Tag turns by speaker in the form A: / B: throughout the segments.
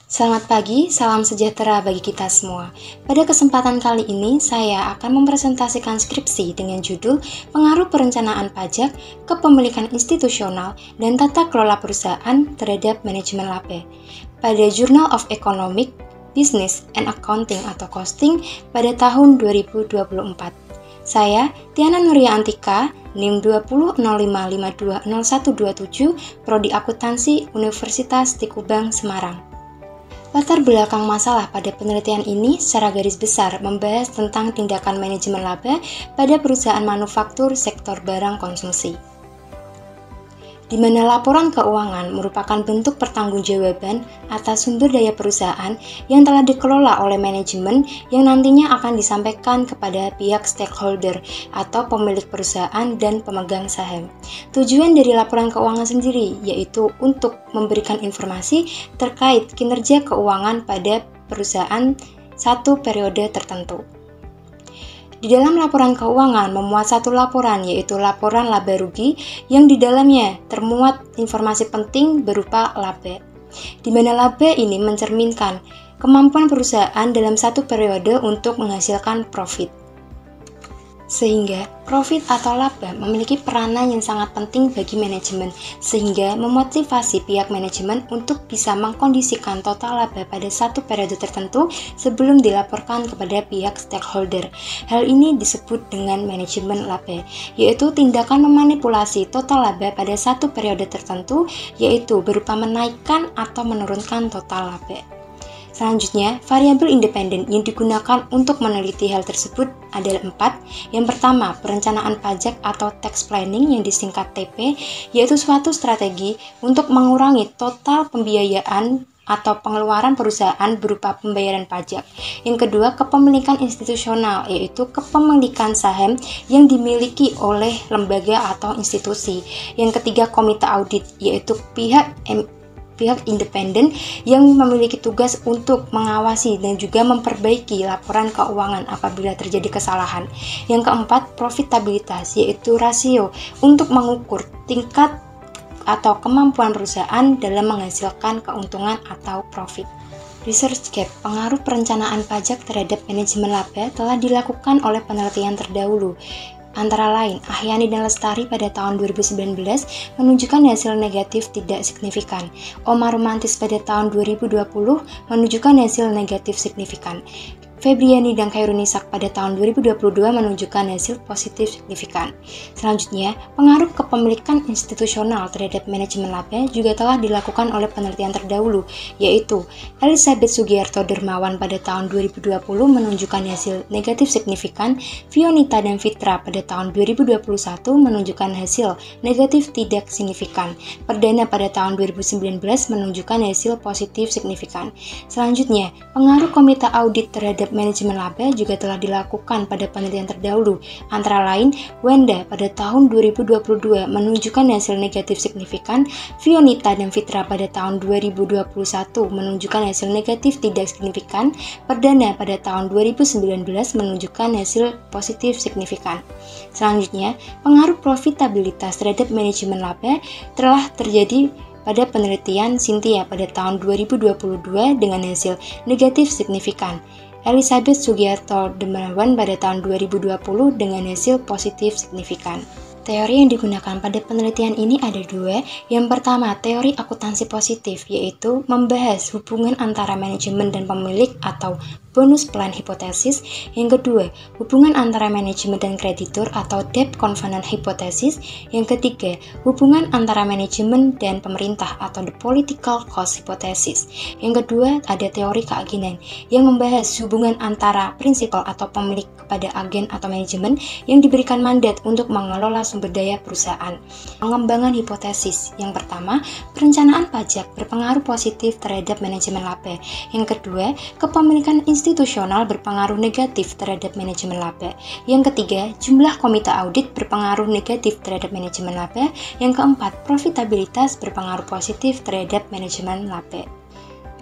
A: Selamat pagi, salam sejahtera bagi kita semua. Pada kesempatan kali ini, saya akan mempresentasikan skripsi dengan judul Pengaruh Perencanaan Pajak, Kepemilikan Institusional, dan Tata Kelola Perusahaan terhadap Manajemen laba pada Journal of Economic, Business and Accounting atau Costing pada tahun 2024. Saya, Tiana Nuria Antika, NIM 2005520127, Prodi Akuntansi Universitas Tikubang, Semarang. Latar belakang masalah pada penelitian ini secara garis besar membahas tentang tindakan manajemen laba pada perusahaan manufaktur sektor barang konsumsi, di mana laporan keuangan merupakan bentuk pertanggungjawaban atas sumber daya perusahaan yang telah dikelola oleh manajemen yang nantinya akan disampaikan kepada pihak stakeholder atau pemilik perusahaan dan pemegang saham. Tujuan dari laporan keuangan sendiri yaitu untuk memberikan informasi terkait kinerja keuangan pada perusahaan satu periode tertentu. Di dalam laporan keuangan memuat satu laporan, yaitu laporan laba rugi, yang di dalamnya termuat informasi penting berupa laba, di mana laba ini mencerminkan kemampuan perusahaan dalam satu periode untuk menghasilkan profit. Sehingga profit atau laba memiliki peranan yang sangat penting bagi manajemen, sehingga memotivasi pihak manajemen untuk bisa mengkondisikan total laba pada satu periode tertentu sebelum dilaporkan kepada pihak stakeholder. Hal ini disebut dengan manajemen laba, yaitu tindakan memanipulasi total laba pada satu periode tertentu, yaitu berupa menaikkan atau menurunkan total laba. Selanjutnya, variabel independen yang digunakan untuk meneliti hal tersebut adalah 4. Yang pertama, perencanaan pajak atau tax planning yang disingkat TP, yaitu suatu strategi untuk mengurangi total pembiayaan atau pengeluaran perusahaan berupa pembayaran pajak. Yang kedua, kepemilikan institusional, yaitu kepemilikan saham yang dimiliki oleh lembaga atau institusi. Yang ketiga, komite audit, yaitu pihak independen yang memiliki tugas untuk mengawasi dan juga memperbaiki laporan keuangan apabila terjadi kesalahan. Yang keempat, profitabilitas, yaitu rasio untuk mengukur tingkat atau kemampuan perusahaan dalam menghasilkan keuntungan atau profit. Research gap, pengaruh perencanaan pajak terhadap manajemen laba telah dilakukan oleh penelitian terdahulu. Antara lain, Ahyani dan Lestari pada tahun 2019 menunjukkan hasil negatif tidak signifikan. Omar Romantis pada tahun 2020 menunjukkan hasil negatif signifikan. Febriani dan Khairunisak pada tahun 2022 menunjukkan hasil positif signifikan. Selanjutnya, pengaruh kepemilikan institusional terhadap manajemen laba juga telah dilakukan oleh penelitian terdahulu, yaitu Elizabeth Sugiarto Dermawan pada tahun 2020 menunjukkan hasil negatif signifikan, Fionita dan Fitra pada tahun 2021 menunjukkan hasil negatif tidak signifikan, Perdana pada tahun 2019 menunjukkan hasil positif signifikan. Selanjutnya, pengaruh komite audit terhadap manajemen laba juga telah dilakukan pada penelitian terdahulu. Antara lain, Wenda pada tahun 2022 menunjukkan hasil negatif signifikan, Fionita dan Fitra pada tahun 2021 menunjukkan hasil negatif tidak signifikan, Perdana pada tahun 2019 menunjukkan hasil positif signifikan. Selanjutnya, pengaruh profitabilitas terhadap manajemen laba telah terjadi pada penelitian Cynthia pada tahun 2022 dengan hasil negatif signifikan. Elizabeth Sugiarto Dermawan pada tahun 2020 dengan hasil positif signifikan. Teori yang digunakan pada penelitian ini ada dua. Yang pertama, teori akuntansi positif, yaitu membahas hubungan antara manajemen dan pemilik atau bonus plan hipotesis. Yang kedua, hubungan antara manajemen dan kreditur atau debt covenant hipotesis. Yang ketiga, hubungan antara manajemen dan pemerintah atau the political cost hypothesis. Yang kedua, ada teori keagenan yang membahas hubungan antara prinsipal atau pemilik kepada agen atau manajemen yang diberikan mandat untuk mengelola sumber daya perusahaan. Pengembangan hipotesis. Yang pertama, perencanaan pajak berpengaruh positif terhadap manajemen laba. Yang kedua, kepemilikan institusional berpengaruh negatif terhadap manajemen laba. Yang ketiga, jumlah komite audit berpengaruh negatif terhadap manajemen laba. Yang keempat, profitabilitas berpengaruh positif terhadap manajemen laba.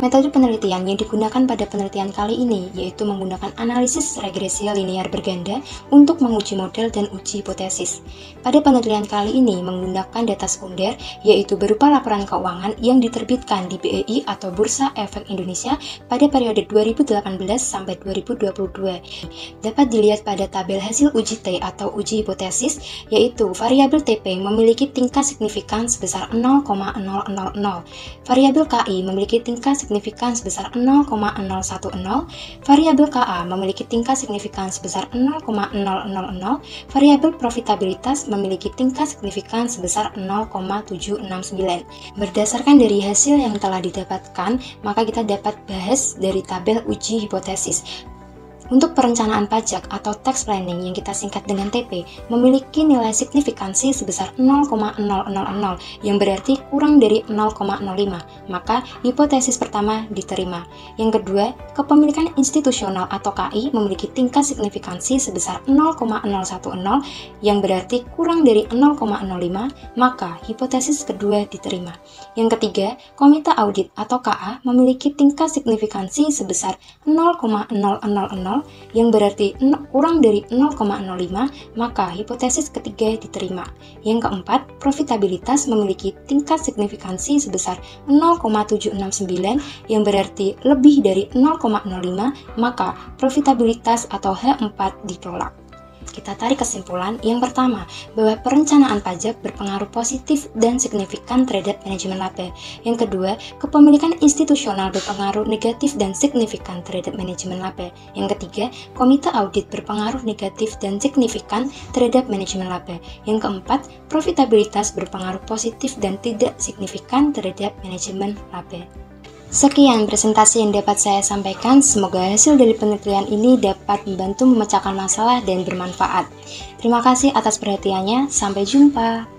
A: Metode penelitian yang digunakan pada penelitian kali ini yaitu menggunakan analisis regresi linear berganda untuk menguji model dan uji hipotesis. Pada penelitian kali ini menggunakan data sekunder yaitu berupa laporan keuangan yang diterbitkan di BEI atau Bursa Efek Indonesia pada periode 2018 sampai 2022. Dapat dilihat pada tabel hasil uji T atau uji hipotesis yaitu variabel TP memiliki tingkat signifikan sebesar 0,000, variabel KI memiliki tingkat signifikan sebesar 0,010, variabel KA memiliki tingkat signifikan sebesar 0,000, variabel profitabilitas memiliki tingkat signifikan sebesar 0,769. Berdasarkan dari hasil yang telah didapatkan, maka kita dapat bahas dari tabel uji hipotesis. Untuk perencanaan pajak atau tax planning yang kita singkat dengan TP memiliki nilai signifikansi sebesar 0,000 yang berarti kurang dari 0,05, maka hipotesis pertama diterima. Yang kedua, kepemilikan institusional atau KI memiliki tingkat signifikansi sebesar 0,010 yang berarti kurang dari 0,05, maka hipotesis kedua diterima. Yang ketiga, komite audit atau KA memiliki tingkat signifikansi sebesar 0,000 yang berarti kurang dari 0,05, maka hipotesis ketiga diterima. Yang keempat, profitabilitas memiliki tingkat signifikansi sebesar 0,769 yang berarti lebih dari 0,05, maka profitabilitas atau H4 ditolak. Kita tarik kesimpulan yang pertama, bahwa perencanaan pajak berpengaruh positif dan signifikan terhadap manajemen laba. Yang kedua, kepemilikan institusional berpengaruh negatif dan signifikan terhadap manajemen laba. Yang ketiga, komite audit berpengaruh negatif dan signifikan terhadap manajemen laba. Yang keempat, profitabilitas berpengaruh positif dan tidak signifikan terhadap manajemen laba. Sekian presentasi yang dapat saya sampaikan, semoga hasil dari penelitian ini dapat membantu memecahkan masalah dan bermanfaat. Terima kasih atas perhatiannya, sampai jumpa.